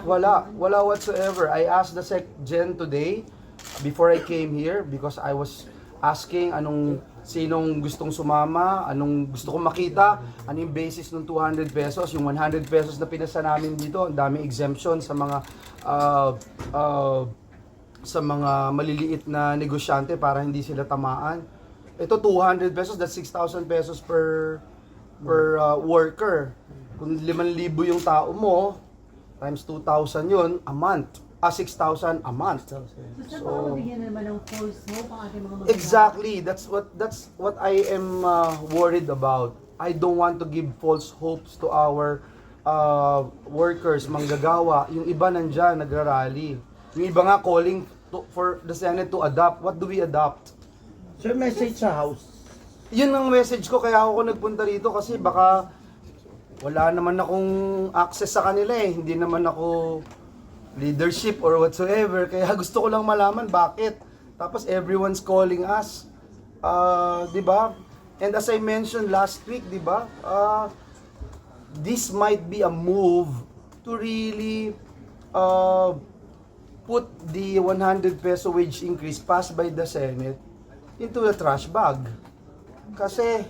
Wala whatsoever. I asked the Gen today, before I came here, because I was asking sinong gustong sumama, anong gusto kong makita, ano yung basis ng 200 pesos, yung 100 pesos na pinasa namin dito, ang daming exemption sa mga maliliit na negosyante para hindi sila tamaan. Ito 200 pesos, that's 6,000 pesos per worker. Kung 5,000 yung tao mo, times 2,000 yun, a month. 6,000 a month. So, bigyan naman ng false hope ang ating mga Exactly. That's what I am worried about. I don't want to give false hopes to our workers, manggagawa. Yung iba nandyan, nagrarally. Yung iba nga calling for the Senate to adopt. What do we adopt? Sir, message sa House. Yun ang message ko, kaya ako nagpunta rito kasi baka wala naman akong access sa kanila eh. Hindi naman ako leadership or whatsoever. Kaya gusto ko lang malaman bakit. Tapos everyone's calling us. Di ba? And as I mentioned last week, di ba? This might be a move to really put the 100 peso wage increase passed by the Senate into the trash bag. Kasi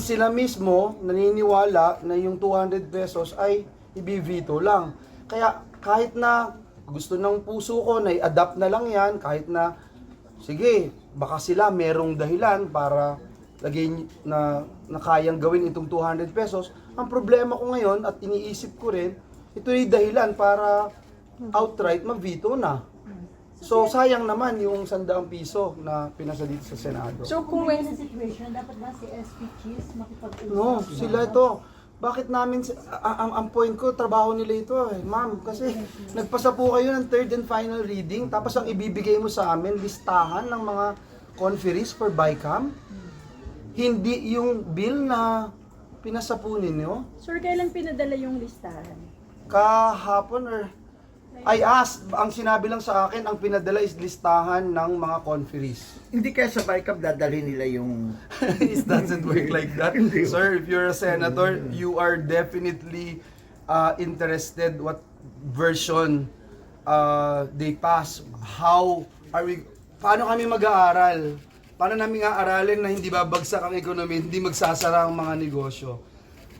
sila mismo naniniwala na yung 200 pesos ay i-veto lang. Kaya kahit na gusto ng puso ko na i-adapt na lang yan, kahit na sige, baka sila merong dahilan para lagay na kayang gawin itong 200 pesos. Ang problema ko ngayon at iniisip ko rin, ito yung dahilan para outright mag-veto na. So sayang naman yung 100 piso na pinasa dito sa Senado. So, kung may situation, dapat ba si SP Cheese makipag-usap? No, sila ito. Bakit namin, ang point ko, trabaho nila ito eh. Ma'am, kasi nagpasa po kayo ng third and final reading, tapos ang ibibigay mo sa amin, listahan ng mga conferees for BICAM. Hindi yung bill na pinasa po ninyo. Sir, kailan pinadala yung listahan? Kahapon or I asked, ang sinabi lang sa akin, ang pinadala is listahan ng mga conferees. Hindi kaya sa BICAM dadalhin nila yung... It doesn't work like that. Sir, if you're a senator, you are definitely interested what version they pass. Paano kami mag-aaral? Paano namin aaralin na hindi babagsak ang ekonomiya, hindi magsasara ang mga negosyo?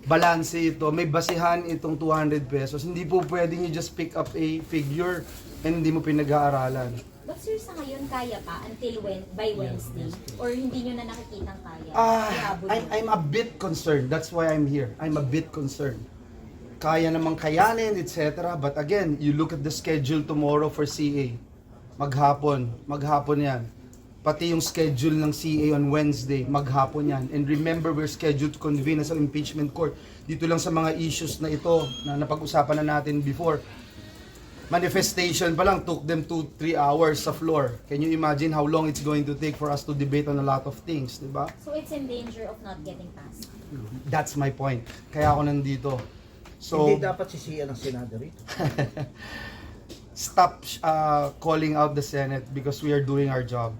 Balanse ito, may basihan itong 200 pesos. Hindi po pwedeng you just pick up a figure and hindi mo pinag-aaralan. But sir, sa ngayon kaya pa until by Wednesday? Or hindi nyo na nakikitang kaya? I'm a bit concerned. That's why I'm here. I'm a bit concerned. Kaya namang kayanin, etc. But again, you look at the schedule tomorrow for CA. Maghapon yan. Pati yung schedule ng CA on Wednesday, maghapon yan. And remember, we're scheduled to convene as an impeachment court. Dito lang sa mga issues na ito, na napag-usapan na natin before. Manifestation pa lang took them 2-3 hours sa floor. Can you imagine how long it's going to take for us to debate on a lot of things, di ba? So it's in danger of not getting passed? That's my point. Kaya ako nandito. So, Hindi dapat sisiya ng Senado rito. stop calling out the Senate because we are doing our job.